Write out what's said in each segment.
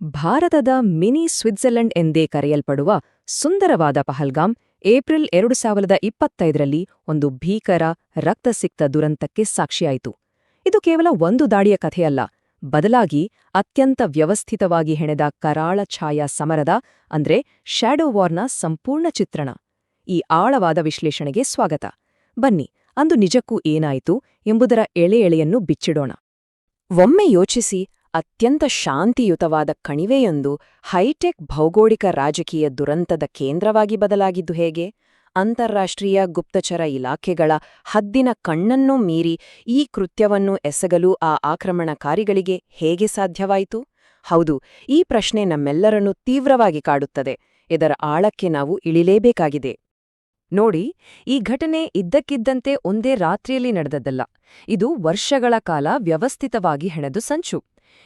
ಭಾರತದ mini Switzerland ಎಂದೇ ಕರೆಯಲ್ಪಡುವ ಸುಂದರವಾದ ಪಹಲ್ಗಾಮ್ ಏಪ್ರಿಲ್ 2025ರಲ್ಲಿ ಒಂದು ಭೀಕರ ರಕ್ತಸಿಕ್ತ ದುರಂತಕ್ಕೆ ಸಾಕ್ಷಿಯಾಯಿತು. ಇದು ಕೇವಲ ಒಂದು ದಾಳಿಯ ಕಥೆಯಲ್ಲ, ಬದಲಾಗಿ ಅತ್ಯಂತ ವ್ಯವಸ್ಥಿತವಾಗಿ ಹೆಣೆದ ಕರಾಳ ಛಾಯಾ ಸಮರದ ಶ್ಯಾಡೋ ವಾರ್ನ ಸಂಪೂರ್ಣ ಚಿತ್ರಣ. ಈ ಆಳವಾದ ವಿಶ್ಲೇಷಣೆಗೆ ಸ್ವಾಗತ. ಬನ್ನಿ, ಅಂದು ನಿಜಕ್ಕೂ ಏನಾಯಿತು ಎಂಬುದರ ಎಳೆಯನ್ನು ಬಿಚ್ಚಿಡೋಣ. ಒಮ್ಮೆ ಯೋಚಿಸಿ, ಅತ್ಯಂತ ಶಾಂತಿಯುತವಾದ ಕಣಿವೆಯೊಂದು ಹೈಟೆಕ್ ಭೌಗೋಳಿಕ ರಾಜಕೀಯ ದುರಂತದ ಕೇಂದ್ರವಾಗಿ ಬದಲಾಗಿದ್ದು ಹೇಗೆ? ಅಂತಾರಾಷ್ಟ್ರೀಯ ಗುಪ್ತಚರ ಇಲಾಖೆಗಳ ಹದ್ದಿನ ಕಣ್ಣನ್ನೂ ಮೀರಿ ಈ ಕೃತ್ಯವನ್ನು ಎಸಗಲು ಆ ಆಕ್ರಮಣಕಾರಿಗಳಿಗೆ ಹೇಗೆ ಸಾಧ್ಯವಾಯಿತು? ಹೌದು, ಈ ಪ್ರಶ್ನೆ ನಮ್ಮೆಲ್ಲರನ್ನೂ ತೀವ್ರವಾಗಿ ಕಾಡುತ್ತದೆ. ಇದರ ಆಳಕ್ಕೆ ನಾವು ಇಳಿಲೇಬೇಕಾಗಿದೆ. ನೋಡಿ, ಈ ಘಟನೆ ಇದ್ದಕ್ಕಿದ್ದಂತೆ ಒಂದೇ ರಾತ್ರಿಯಲ್ಲಿ ನಡೆದದ್ದಲ್ಲ. ಇದು ವರ್ಷಗಳ ಕಾಲ ವ್ಯವಸ್ಥಿತವಾಗಿ ಹೆಣೆದು ಸಂಚು.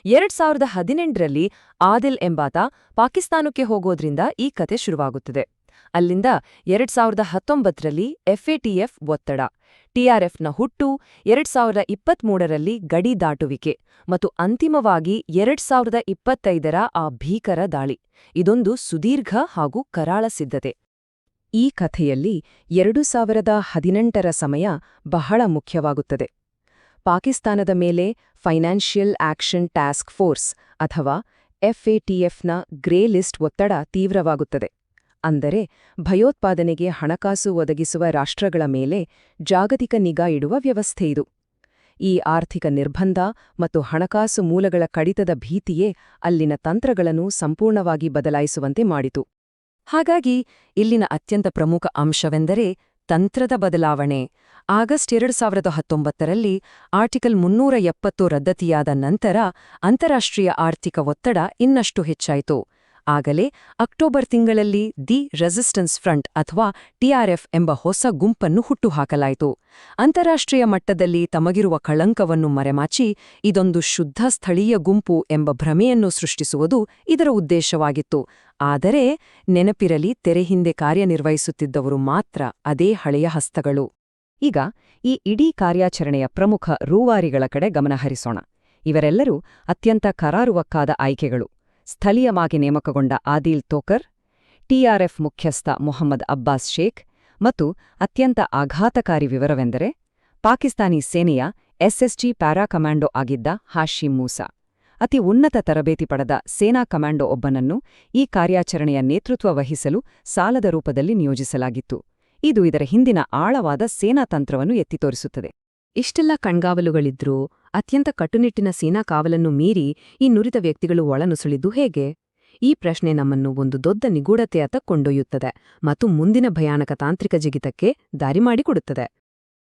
2018ರಲ್ಲಿ ಆದಿಲ್ ಎಂಬಾತ ಪಾಕಿಸ್ತಾನಕ್ಕೆ ಹೋಗೋದ್ರಿಂದ ಈ ಕತೆ ಶುರುವಾಗುತ್ತದೆ. ಅಲ್ಲಿಂದ 2019ರಲ್ಲಿ ಎಫ್ಎಟಿಎಫ್ ಒತ್ತಡ, ಟಿಆರ್ಎಫ್ನ ಹುಟ್ಟು, 2023ರಲ್ಲಿ ಗಡಿ ದಾಟುವಿಕೆ ಮತ್ತು ಅಂತಿಮವಾಗಿ 2025ರ ಆ ಭೀಕರ ದಾಳಿ. ಇದೊಂದು ಸುದೀರ್ಘ ಹಾಗೂ ಕರಾಳ ಸಿದ್ಧತೆ. ಈ ಕಥೆಯಲ್ಲಿ 2018ರ ಸಮಯ ಬಹಳ ಮುಖ್ಯವಾಗುತ್ತದೆ. ಪಾಕಿಸ್ತಾನದ ಮೇಲೆ ಫೈನಾನ್ಷಿಯಲ್ ಆಕ್ಷನ್ ಟಾಸ್ಕ್ ಫೋರ್ಸ್ ಅಥವಾ ಎಫ್ಎಟಿಎಫ್ನ ಗ್ರೇ ಲಿಸ್ಟ್ ಒತ್ತಡ ತೀವ್ರವಾಗುತ್ತದೆ. ಅಂದರೆ ಭಯೋತ್ಪಾದನೆಗೆ ಹಣಕಾಸು ಒದಗಿಸುವ ರಾಷ್ಟ್ರಗಳ ಮೇಲೆ ಜಾಗತಿಕ ನಿಗಾ ಇಡುವ ವ್ಯವಸ್ಥೆಯಿದು. ಈ ಆರ್ಥಿಕ ನಿರ್ಬಂಧ ಮತ್ತು ಹಣಕಾಸು ಮೂಲಗಳ ಕಡಿತದ ಭೀತಿಯೇ ಅಲ್ಲಿನ ತಂತ್ರಗಳನ್ನು ಸಂಪೂರ್ಣವಾಗಿ ಬದಲಾಯಿಸುವಂತೆ ಮಾಡಿತು. ಹಾಗಾಗಿ ಇಲ್ಲಿನ ಅತ್ಯಂತ ಪ್ರಮುಖ ಅಂಶವೆಂದರೆ ತಂತ್ರದ ಬದಲಾವಣೆ. ಆಗಸ್ಟ್ 2019ರಲ್ಲಿ ಆರ್ಟಿಕಲ್ 370 ರದ್ದತಿಯಾದ ನಂತರ ಅಂತಾರಾಷ್ಟ್ರೀಯ ಆರ್ಥಿಕ ಒತ್ತಡ ಇನ್ನಷ್ಟು ಹೆಚ್ಚಾಯಿತು. ಆಗಲೇ ಅಕ್ಟೋಬರ್ ತಿಂಗಳಲ್ಲಿ ದಿ ರೆಸಿಸ್ಟೆನ್ಸ್ ಫ್ರಂಟ್ ಅಥವಾ ಟಿಆರ್ಎಫ್ ಎಂಬ ಹೊಸ ಗುಂಪನ್ನು ಹುಟ್ಟುಹಾಕಲಾಯಿತು. ಅಂತಾರಾಷ್ಟ್ರೀಯ ಮಟ್ಟದಲ್ಲಿ ತಮಗಿರುವ ಕಳಂಕವನ್ನು ಮರೆಮಾಚಿ ಇದೊಂದು ಶುದ್ಧ ಸ್ಥಳೀಯ ಗುಂಪು ಎಂಬ ಭ್ರಮೆಯನ್ನು ಸೃಷ್ಟಿಸುವುದು ಇದರ ಉದ್ದೇಶವಾಗಿತ್ತು. ಆದರೆ ನೆನಪಿರಲಿ, ತೆರೆ ಹಿಂದೆ ಕಾರ್ಯನಿರ್ವಹಿಸುತ್ತಿದ್ದವರು ಮಾತ್ರ ಅದೇ ಹಳೆಯ ಹಸ್ತಗಳು. ಈಗ ಈ ಇಡೀ ಕಾರ್ಯಾಚರಣೆಯ ಪ್ರಮುಖ ರೂವಾರಿಗಳ ಕಡೆ ಗಮನಹರಿಸೋಣ. ಇವರೆಲ್ಲರೂ ಅತ್ಯಂತ ಕರಾರುವಕ್ಕಾದ ಆಯ್ಕೆಗಳು. ಸ್ಥಳೀಯವಾಗಿ ನೇಮಕಗೊಂಡ ಆದಿಲ್ ತೋಕರ್, ಟಿಆರ್ಎಫ್ ಮುಖ್ಯಸ್ಥ ಮೊಹಮ್ಮದ್ ಅಬ್ಬಾಸ್ ಶೇಖ್ ಮತ್ತು ಅತ್ಯಂತ ಆಘಾತಕಾರಿ ವಿವರವೆಂದರೆ ಪಾಕಿಸ್ತಾನಿ ಸೇನೆಯ ಎಸ್ಎಸ್ಜಿ ಪ್ಯಾರಾ ಕಮಾಂಡೋ ಆಗಿದ್ದ ಹಾಶಿಮ್ ಮೂಸಾ. ಅತಿ ಉನ್ನತ ತರಬೇತಿ ಪಡೆದ ಸೇನಾ ಕಮಾಂಡೋ ಒಬ್ಬನನ್ನು ಈ ಕಾರ್ಯಾಚರಣೆಯ ನೇತೃತ್ವ ವಹಿಸಲು ಸಾಲದ ರೂಪದಲ್ಲಿ ನಿಯೋಜಿಸಲಾಗಿತ್ತು. ಇದು ಇದರ ಹಿಂದಿನ ಆಳವಾದ ಸೇನಾ ತಂತ್ರವನ್ನು ಎತ್ತಿತೋರಿಸುತ್ತದೆ. ಇಷ್ಟೆಲ್ಲ ಕಣ್ಗಾವಲುಗಳಿದ್ರೂ ಅತ್ಯಂತ ಕಟ್ಟುನಿಟ್ಟಿನ ಸೇನಾ ಕಾವಲನ್ನು ಮೀರಿ ಈ ನುರಿತ ವ್ಯಕ್ತಿಗಳು ಒಳನುಸುಳಿದ್ದು ಹೇಗೆ? ಈ ಪ್ರಶ್ನೆ ನಮ್ಮನ್ನು ಒಂದು ದೊಡ್ಡ ನಿಗೂಢತೆಯತ್ತ ಕೊಂಡೊಯ್ಯುತ್ತದೆ ಮತ್ತು ಮುಂದಿನ ಭಯಾನಕ ತಾಂತ್ರಿಕ ಜಿಗಿತಕ್ಕೆ ದಾರಿ ಮಾಡಿಕೊಡುತ್ತದೆ.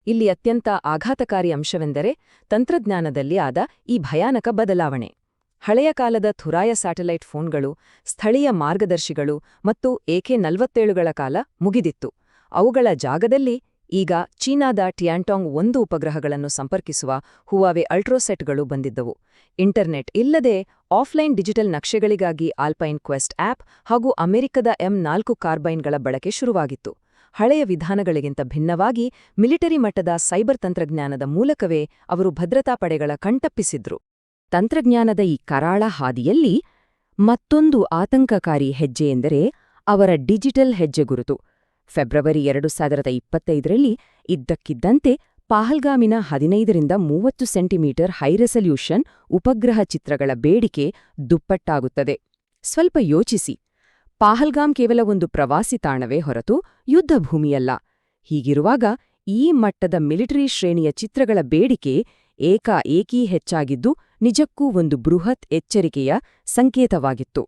ಇಲ್ಲಿ ಅತ್ಯಂತ ಆಘಾತಕಾರಿ ಅಂಶವೆಂದರೆ ತಂತ್ರಜ್ಞಾನದಲ್ಲಿ ಆದ ಈ ಭಯಾನಕ ಬದಲಾವಣೆ. ಹಳೆಯ ಕಾಲದ ಥುರಾಯ ಸ್ಯಾಟಲೈಟ್ ಫೋನ್ಗಳು, ಸ್ಥಳೀಯ ಮಾರ್ಗದರ್ಶಿಗಳು ಮತ್ತು AK-47ಗಳ ಕಾಲ ಮುಗಿದಿತ್ತು. ಅವುಗಳ ಜಾಗದಲ್ಲಿ ಈಗ ಚೀನಾದ ಟಿಯಾಂಟಾಂಗ್ 1 ಉಪಗ್ರಹಗಳನ್ನು ಸಂಪರ್ಕಿಸುವ ಹುವಾವೆ ಅಲ್ಟ್ರೋಸೆಟ್ಗಳು ಬಂದಿದ್ದವು. ಇಂಟರ್ನೆಟ್ ಇಲ್ಲದೆ ಆಫ್ಲೈನ್ ಡಿಜಿಟಲ್ ನಕ್ಷೆಗಳಿಗಾಗಿ ಆಲ್ಪೈನ್ ಕ್ವೆಸ್ಟ್ ಆಪ್ ಹಾಗೂ ಅಮೆರಿಕದ M4 ಕಾರ್ಬೈನ್ಗಳ ಬಳಕೆ ಶುರುವಾಗಿತ್ತು. ಹಳೆಯ ವಿಧಾನಗಳಿಗಿಂತ ಭಿನ್ನವಾಗಿ ಮಿಲಿಟರಿ ಮಟ್ಟದ ಸೈಬರ್ ತಂತ್ರಜ್ಞಾನದ ಮೂಲಕವೇ ಅವರು ಭದ್ರತಾ ಪಡೆಗಳ ಕಣ್ತಪ್ಪಿಸಿದ್ರು. ತಂತ್ರಜ್ಞಾನದ ಈ ಕರಾಳ ಹಾದಿಯಲ್ಲಿ ಮತ್ತೊಂದು ಆತಂಕಕಾರಿ ಹೆಜ್ಜೆಯೆಂದರೆ ಅವರ ಡಿಜಿಟಲ್ ಹೆಜ್ಜೆಗುರುತು. ಫೆಬ್ರವರಿ 2025ರಲ್ಲಿ ಇದ್ದಕ್ಕಿದ್ದಂತೆ ಪಹಲ್ಗಾಮಿನ 15ರಿಂದ 30 ಸೆಂಟಿಮೀಟರ್ ಹೈರೆಸಲ್ಯೂಷನ್ ಉಪಗ್ರಹ ಚಿತ್ರಗಳ ಬೇಡಿಕೆ ದುಪ್ಪಟ್ಟಾಗುತ್ತದೆ. ಸ್ವಲ್ಪ ಯೋಚಿಸಿ, ಪಹಲ್ಗಾಮ್ ಕೇವಲ ಒಂದು ಪ್ರವಾಸಿ ತಾಣವೇ ಹೊರತು ಯುದ್ಧ ಭೂಮಿಯಲ್ಲ. ಹೀಗಿರುವಾಗ ಈ ಮಟ್ಟದ ಮಿಲಿಟರಿ ಶ್ರೇಣಿಯ ಚಿತ್ರಗಳ ಬೇಡಿಕೆ ಏಕಾಏಕಿ ಹೆಚ್ಚಾಗಿದ್ದು ನಿಜಕ್ಕೂ ಒಂದು ಬೃಹತ್ ಎಚ್ಚರಿಕೆಯ ಸಂಕೇತವಾಗಿತ್ತು.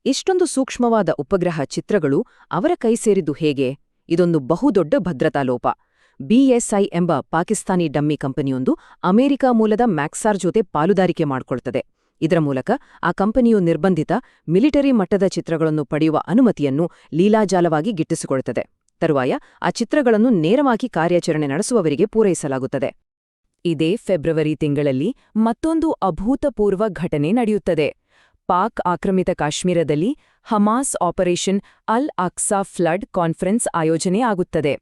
ಇಷ್ಟೊಂದು ಸೂಕ್ಷ್ಮವಾದ ಉಪಗ್ರಹ ಚಿತ್ರಗಳು ಅವರ ಕೈ ಸೇರಿದ್ದು ಹೇಗೆ? ಇದೊಂದು ಬಹುದೊಡ್ಡ ಭದ್ರತಾ ಲೋಪ. ಬಿಎಸ್ಐ ಎಂಬ ಪಾಕಿಸ್ತಾನಿ ಡಮ್ಮಿ ಕಂಪನಿಯೊಂದು ಅಮೆರಿಕ ಮೂಲದ ಮ್ಯಾಕ್ಸಾರ್ ಜೊತೆ ಪಾಲುದಾರಿಕೆ ಮಾಡಿಕೊಳ್ತದೆ. ಇದರ ಮೂಲಕ ಆ ಕಂಪನಿಯು ನಿರ್ಬಂಧಿತ ಮಿಲಿಟರಿ ಮಟ್ಟದ ಚಿತ್ರಗಳನ್ನು ಪಡೆಯುವ ಅನುಮತಿಯನ್ನು ಲೀಲಾಜಾಲವಾಗಿ ಗಿಟ್ಟಿಸಿಕೊಳ್ತದೆ. ತರುವಾಯ ಆ ಚಿತ್ರಗಳನ್ನು ನೇರವಾಗಿ ಕಾರ್ಯಾಚರಣೆ ನಡೆಸುವವರಿಗೆ ಪೂರೈಸಲಾಗುತ್ತದೆ. ಇದೇ ಫೆಬ್ರವರಿ ತಿಂಗಳಲ್ಲಿ ಮತ್ತೊಂದು ಅಭೂತಪೂರ್ವ ಘಟನೆ ನಡೆಯುತ್ತದೆ. ಪಾಕ್ ಆಕ್ರಮಿತ ಕಾಶ್ಮೀರದಲ್ಲಿ ಹಮಾಸ್ ಆಪರೇಷನ್ ಅಲ್ ಅಕ್ಸಾ ಫ್ಲಡ್ ಕಾನ್ಫರೆನ್ಸ್ ಆಯೋಜನೆ ಆಗುತ್ತದೆ.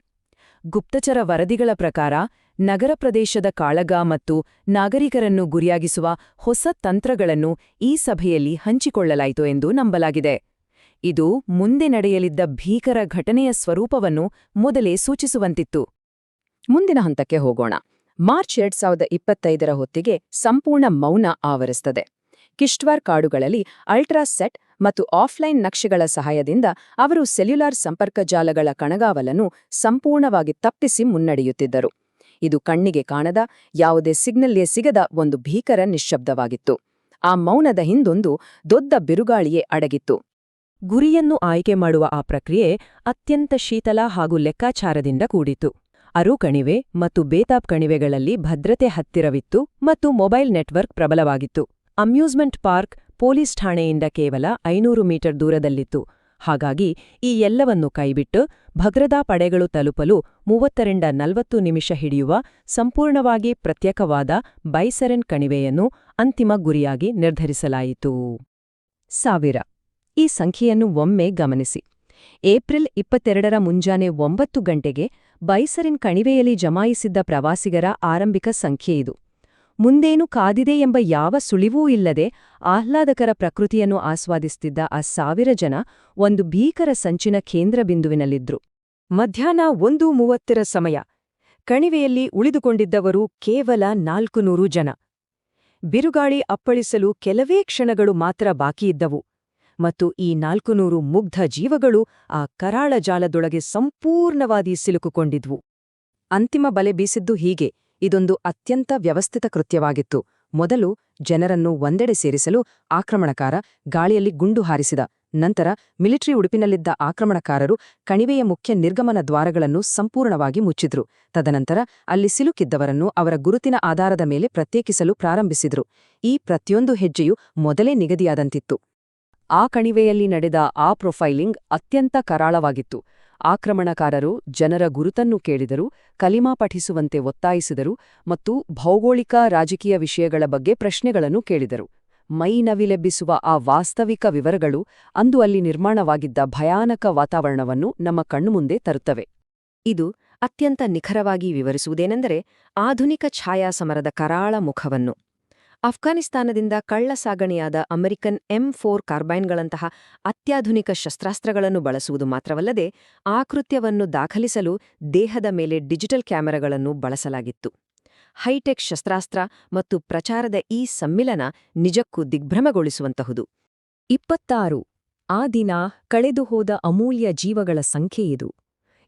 ಗುಪ್ತಚರ ವರದಿಗಳ ಪ್ರಕಾರ ನಗರ ಪ್ರದೇಶದ ಕಾಳಗ ಮತ್ತು ನಾಗರಿಕರನ್ನು ಗುರಿಯಾಗಿಸುವ ಹೊಸ ತಂತ್ರಗಳನ್ನು ಈ ಸಭೆಯಲ್ಲಿ ಹಂಚಿಕೊಳ್ಳಲಾಯಿತು ಎಂದು ನಂಬಲಾಗಿದೆ. ಇದು ಮುಂದೆ ನಡೆಯಲಿದ್ದ ಭೀಕರ ಘಟನೆಯ ಸ್ವರೂಪವನ್ನು ಮೊದಲೇ ಸೂಚಿಸುವಂತಿತ್ತು. ಮುಂದಿನ ಹಂತಕ್ಕೆ ಹೋಗೋಣ. ಮಾರ್ಚ್ 2025ರ ಹೊತ್ತಿಗೆ ಸಂಪೂರ್ಣ ಮೌನ ಆವರಿಸುತ್ತದೆ. ಕಿಶ್ಟ್ವಾರ್ ಕಾಡುಗಳಲ್ಲಿ ಅಲ್ಟ್ರಾಸೆಟ್ ಮತ್ತು ಆಫ್ಲೈನ್ ನಕ್ಷೆಗಳ ಸಹಾಯದಿಂದ ಅವರು ಸೆಲ್ಯುಲಾರ್ ಸಂಪರ್ಕ ಜಾಲಗಳ ಕಣಗಾವಲನ್ನು ಸಂಪೂರ್ಣವಾಗಿ ತಪ್ಪಿಸಿ ಮುನ್ನಡೆಯುತ್ತಿದ್ದರು. ಇದು ಕಣ್ಣಿಗೆ ಕಾಣದ, ಯಾವುದೇ ಸಿಗ್ನಲ್ಗೆ ಸಿಗದ ಒಂದು ಭೀಕರ ನಿಶ್ಶಬ್ದವಾಗಿತ್ತು. ಆ ಮೌನದ ಹಿಂದೊಂದು ದೊಡ್ಡ ಬಿರುಗಾಳಿಯೇ ಅಡಗಿತ್ತು. ಗುರಿಯನ್ನು ಆಯ್ಕೆ ಮಾಡುವ ಆ ಪ್ರಕ್ರಿಯೆ ಅತ್ಯಂತ ಶೀತಲ ಹಾಗೂ ಲೆಕ್ಕಾಚಾರದಿಂದ ಕೂಡಿತು. ಅರು ಕಣಿವೆ ಮತ್ತು ಬೇತಾಬ್ ಕಣಿವೆಗಳಲ್ಲಿ ಭದ್ರತೆ ಹತ್ತಿರವಿತ್ತು ಮತ್ತು ಮೊಬೈಲ್ ನೆಟ್ವರ್ಕ್ ಪ್ರಬಲವಾಗಿತ್ತು. ಅಮ್ಯೂಸ್ಮೆಂಟ್ ಪಾರ್ಕ್ ಪೊಲೀಸ್ ಠಾಣೆಯಿಂದ ಕೇವಲ 500 ಮೀಟರ್ ದೂರದಲ್ಲಿತ್ತು. ಹಾಗಾಗಿ ಈ ಎಲ್ಲವನ್ನು ಕೈಬಿಟ್ಟು ಭದ್ರತಾ ಪಡೆಗಳು ತಲುಪಲು 30-40 ನಿಮಿಷ ಹಿಡಿಯುವ ಸಂಪೂರ್ಣವಾಗಿ ಪ್ರತ್ಯೇಕವಾದ ಬೈಸರೆನ್ ಕಣಿವೆಯನ್ನು ಅಂತಿಮ ಗುರಿಯಾಗಿ ನಿರ್ಧರಿಸಲಾಯಿತು. 1000 ಈ ಸಂಖ್ಯೆಯನ್ನು ಒಮ್ಮೆ ಗಮನಿಸಿ. ಏಪ್ರಿಲ್ 22ರ ಮುಂಜಾನೆ 9 ಗಂಟೆಗೆ ಬೈಸರಿನ್ ಕಣಿವೆಯಲ್ಲಿ ಜಮಾಯಿಸಿದ್ದ ಪ್ರವಾಸಿಗರ ಆರಂಭಿಕ ಸಂಖ್ಯೆಯಿದು. ಮುಂದೇನು ಕಾದಿದೆ ಎಂಬ ಯಾವ ಸುಳಿವೂ ಇಲ್ಲದೆ ಆಹ್ಲಾದಕರ ಪ್ರಕೃತಿಯನ್ನು ಆಸ್ವಾದಿಸುತ್ತಿದ್ದ ಆ 1000 ಜನ ಒಂದು ಭೀಕರ ಸಂಚಿನ ಕೇಂದ್ರಬಿಂದುವಿನಲ್ಲಿದ್ರು. ಮಧ್ಯಾಹ್ನ 1:30ರ ಸಮಯ. ಕಣಿವೆಯಲ್ಲಿ ಉಳಿದುಕೊಂಡಿದ್ದವರು ಕೇವಲ 400 ಜನ. ಬಿರುಗಾಳಿ ಅಪ್ಪಳಿಸಲು ಕೆಲವೇ ಕ್ಷಣಗಳು ಮಾತ್ರ ಬಾಕಿಯಿದ್ದವು. ಮತ್ತು ಈ 400 ಮುಗ್ಧ ಜೀವಗಳು ಆ ಕರಾಳ ಜಾಲದೊಳಗೆ ಸಂಪೂರ್ಣವಾಗಿ ಸಿಲುಕುಕೊಂಡಿದ್ವು. ಅಂತಿಮ ಬಲೆ ಬೀಸಿದ್ದು ಹೀಗೆ. ಇದೊಂದು ಅತ್ಯಂತ ವ್ಯವಸ್ಥಿತ ಕೃತ್ಯವಾಗಿತ್ತು. ಮೊದಲು ಜನರನ್ನು ಒಂದೆಡೆ ಸೇರಿಸಲು ಆಕ್ರಮಣಕಾರ ಗಾಳಿಯಲ್ಲಿ ಗುಂಡು ಹಾರಿಸಿದ. ನಂತರ ಮಿಲಿಟರಿ ಉಡುಪಿನಲ್ಲಿದ್ದ ಆಕ್ರಮಣಕಾರರು ಕಣಿವೆಯ ಮುಖ್ಯ ನಿರ್ಗಮನ ದ್ವಾರಗಳನ್ನು ಸಂಪೂರ್ಣವಾಗಿ ಮುಚ್ಚಿದ್ರು. ತದನಂತರ ಅಲ್ಲಿ ಸಿಲುಕಿದ್ದವರನ್ನು ಅವರ ಗುರುತಿನ ಆಧಾರದ ಮೇಲೆ ಪ್ರತ್ಯೇಕಿಸಲು ಪ್ರಾರಂಭಿಸಿದ್ರು. ಈ ಪ್ರತಿಯೊಂದು ಹೆಜ್ಜೆಯೂ ಮೊದಲೇ ನಿಗದಿಯಾದಂತಿತ್ತು. ಆ ಕಣಿವೆಯಲ್ಲಿ ನಡೆದ ಆ ಪ್ರೊಫೈಲಿಂಗ್ ಅತ್ಯಂತ ಕರಾಳವಾಗಿತ್ತು. ಆಕ್ರಮಣಕಾರರು ಜನರ ಗುರುತನ್ನು ಕೇಳಿದರು, ಕಲಿಮಾ ಪಠಿಸುವಂತೆ ಒತ್ತಾಯಿಸಿದರು ಮತ್ತು ಭೌಗೋಳಿಕ ರಾಜಕೀಯ ವಿಷಯಗಳ ಬಗ್ಗೆ ಪ್ರಶ್ನೆಗಳನ್ನು ಕೇಳಿದರು. ಮೈ ನವಿಲೆಬ್ಬಿಸುವ ಆ ವಾಸ್ತವಿಕ ವಿವರಗಳು ಅಂದು ಅಲ್ಲಿ ನಿರ್ಮಾಣವಾಗಿದ್ದ ಭಯಾನಕ ವಾತಾವರಣವನ್ನು ನಮ್ಮ ಕಣ್ಣುಮುಂದೆ ತರುತ್ತವೆ. ಇದು ಅತ್ಯಂತ ನಿಖರವಾಗಿ ವಿವರಿಸುವುದೇನೆಂದರೆ ಆಧುನಿಕ ಛಾಯಾಸಮರದ ಕರಾಳ ಮುಖವನ್ನು. ಅಫ್ಘಾನಿಸ್ತಾನದಿಂದ ಕಳ್ಳಸಾಗಣೆಯಾದ ಅಮೆರಿಕನ್ M4 ಕಾರ್ಬೈನ್ಗಳಂತಹ ಅತ್ಯಾಧುನಿಕ ಶಸ್ತ್ರಾಸ್ತ್ರಗಳನ್ನು ಬಳಸುವುದು ಮಾತ್ರವಲ್ಲದೆ ಆ ಕೃತ್ಯವನ್ನು ದಾಖಲಿಸಲು ದೇಹದ ಮೇಲೆ ಡಿಜಿಟಲ್ ಕ್ಯಾಮೆರಾಗಳನ್ನು ಬಳಸಲಾಗಿತ್ತು. ಹೈಟೆಕ್ ಶಸ್ತ್ರಾಸ್ತ್ರ ಮತ್ತು ಪ್ರಚಾರದ ಈ ಸಮ್ಮಿಲನ ನಿಜಕ್ಕೂ ದಿಗ್ಭ್ರಮೆಗೊಳಿಸುವಂತಹುದು. 26 ಆ ದಿನ ಕಳೆದುಹೋದ ಅಮೂಲ್ಯ ಜೀವಗಳ ಸಂಖ್ಯೆಯಿದು.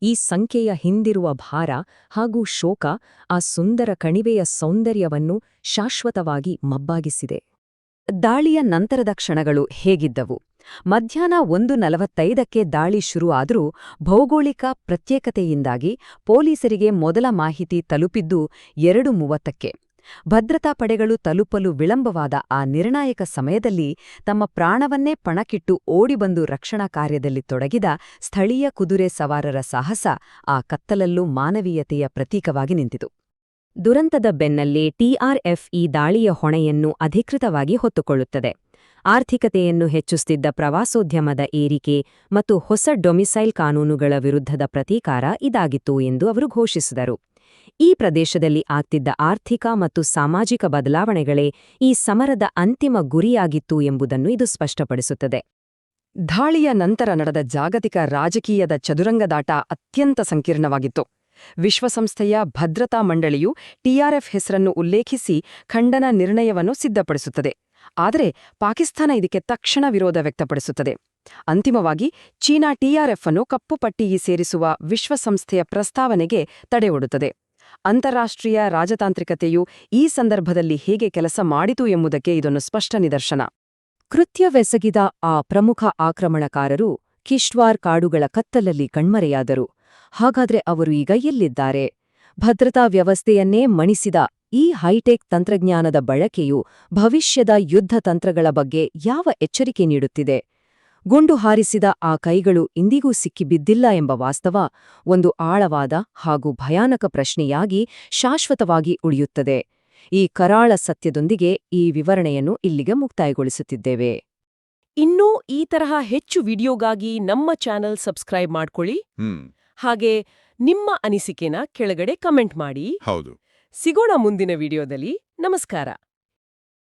ಈ ಸಂಖ್ಯೆಯ ಹಿಂದಿರುವ ಭಾರ ಹಾಗೂ ಶೋಕ ಆ ಸುಂದರ ಕಣಿವೆಯ ಸೌಂದರ್ಯವನ್ನು ಶಾಶ್ವತವಾಗಿ ಮಬ್ಬಾಗಿಸಿದೆ. ದಾಳಿಯ ನಂತರದ ಕ್ಷಣಗಳು ಹೇಗಿದ್ದವು? ಮಧ್ಯಾಹ್ನ 1:45ಕ್ಕೆ ದಾಳಿ ಶುರುವಾದರೂ ಭೌಗೋಳಿಕ ಪ್ರತ್ಯೇಕತೆಯಿಂದಾಗಿ ಪೊಲೀಸರಿಗೆ ಮೊದಲ ಮಾಹಿತಿ ತಲುಪಿದ್ದು 2:30ಕ್ಕೆ. ಭದ್ರತಾ ಪಡೆಗಳು ತಲುಪಲು ವಿಳಂಬವಾದ ಆ ನಿರ್ಣಾಯಕ ಸಮಯದಲ್ಲಿ ತಮ್ಮ ಪ್ರಾಣವನ್ನೇ ಪಣಕ್ಕಿಟ್ಟು ಓಡಿಬಂದು ರಕ್ಷಣಾ ಕಾರ್ಯದಲ್ಲಿ ತೊಡಗಿದ ಸ್ಥಳೀಯ ಕುದುರೆ ಸವಾರರ ಸಾಹಸ ಆ ಕತ್ತಲಲ್ಲೂ ಮಾನವೀಯತೆಯ ಪ್ರತೀಕವಾಗಿ ನಿಂತಿತು. ದುರಂತದ ಬೆನ್ನಲ್ಲೇ TRF ಈ ದಾಳಿಯ ಹೊಣೆಯನ್ನು ಅಧಿಕೃತವಾಗಿ ಹೊತ್ತುಕೊಳ್ಳುತ್ತದೆ. ಆರ್ಥಿಕತೆಯನ್ನು ಹೆಚ್ಚಿಸುತ್ತಿದ್ದ ಪ್ರವಾಸೋದ್ಯಮದ ಏರಿಕೆ ಮತ್ತು ಹೊಸ ಡೊಮಿಸೈಲ್ ಕಾನೂನುಗಳ ವಿರುದ್ಧದ ಪ್ರತೀಕಾರ ಇದಾಗಿತ್ತು ಎಂದು ಅವರು ಘೋಷಿಸಿದರು. ಈ ಪ್ರದೇಶದಲ್ಲಿ ಆಗ್ತಿದ್ದ ಆರ್ಥಿಕ ಮತ್ತು ಸಾಮಾಜಿಕ ಬದಲಾವಣೆಗಳೇ ಈ ಸಮರದ ಅಂತಿಮ ಗುರಿಯಾಗಿತ್ತು ಎಂಬುದನ್ನು ಇದು ಸ್ಪಷ್ಟಪಡಿಸುತ್ತದೆ. ದಾಳಿಯ ನಂತರ ನಡೆದ ಜಾಗತಿಕ ರಾಜಕೀಯದ ಚದುರಂಗದಾಟ ಅತ್ಯಂತ ಸಂಕೀರ್ಣವಾಗಿತ್ತು. ವಿಶ್ವಸಂಸ್ಥೆಯ ಭದ್ರತಾ ಮಂಡಳಿಯು TRF ಹೆಸರನ್ನು ಉಲ್ಲೇಖಿಸಿ ಖಂಡನ ನಿರ್ಣಯವನ್ನು ಸಿದ್ಧಪಡಿಸುತ್ತದೆ. ಆದರೆ ಪಾಕಿಸ್ತಾನ ಇದಕ್ಕೆ ತಕ್ಷಣ ವಿರೋಧ ವ್ಯಕ್ತಪಡಿಸುತ್ತದೆ. ಅಂತಿಮವಾಗಿ ಚೀನಾ TRF ಅನ್ನು ಕಪ್ಪು ಪಟ್ಟಿಗೆ ಸೇರಿಸುವ ವಿಶ್ವಸಂಸ್ಥೆಯ ಪ್ರಸ್ತಾವನೆಗೆ ತಡೆಯೊಡ್ಡುತ್ತದೆ. ಅಂತಾರಾಷ್ಟ್ರೀಯ ರಾಜತಾಂತ್ರಿಕತೆಯು ಈ ಸಂದರ್ಭದಲ್ಲಿ ಹೇಗೆ ಕೆಲಸ ಮಾಡಿತು ಎಂಬುದಕ್ಕೆ ಇದೊಂದು ಸ್ಪಷ್ಟ ನಿದರ್ಶನ. ಕೃತ್ಯವೆಸಗಿದ ಆ ಪ್ರಮುಖ ಆಕ್ರಮಣಕಾರರು ಕಿಶ್ಟ್ವಾರ್ ಕಾಡುಗಳ ಕತ್ತಲಲ್ಲಿ ಕಣ್ಮರೆಯಾದರು. ಹಾಗಾದ್ರೆ ಅವರು ಈಗ ಎಲ್ಲಿದ್ದಾರೆ? ಭದ್ರತಾ ವ್ಯವಸ್ಥೆಯನ್ನೇ ಮಣಿಸಿದ ಈ ಹೈಟೆಕ್ ತಂತ್ರಜ್ಞಾನದ ಬಳಕೆಯು ಭವಿಷ್ಯದ ಯುದ್ಧ ತಂತ್ರಗಳ ಬಗ್ಗೆ ಯಾವ ಎಚ್ಚರಿಕೆ ನೀಡುತ್ತಿದೆ? ಗುಂಡು ಹಾರಿಸಿದ ಆ ಕೈಗಳು ಇಂದಿಗೂ ಸಿಕ್ಕಿಬಿದ್ದಿಲ್ಲ ಎಂಬ ವಾಸ್ತವ ಒಂದು ಆಳವಾದ ಹಾಗೂ ಭಯಾನಕ ಪ್ರಶ್ನೆಯಾಗಿ ಶಾಶ್ವತವಾಗಿ ಉಳಿಯುತ್ತದೆ. ಈ ಕರಾಳ ಸತ್ಯದೊಂದಿಗೆ ಈ ವಿವರಣೆಯನ್ನು ಇಲ್ಲಿಗೆ ಮುಕ್ತಾಯಗೊಳಿಸುತ್ತಿದ್ದೇವೆ. ಇನ್ನೂ ಈ ತರಹ ಹೆಚ್ಚು ವಿಡಿಯೋಗಾಗಿ ನಮ್ಮ ಚಾನೆಲ್ ಸಬ್ಸ್ಕ್ರೈಬ್ ಮಾಡ್ಕೊಳ್ಳಿ. ಹಾಗೆ ನಿಮ್ಮ ಅನಿಸಿಕೆನ ಕೆಳಗಡೆ ಕಮೆಂಟ್ ಮಾಡಿ. ಹೌದು. ಸಿಗೋಣ ಮುಂದಿನ ವಿಡಿಯೋದಲ್ಲಿ. ನಮಸ್ಕಾರ.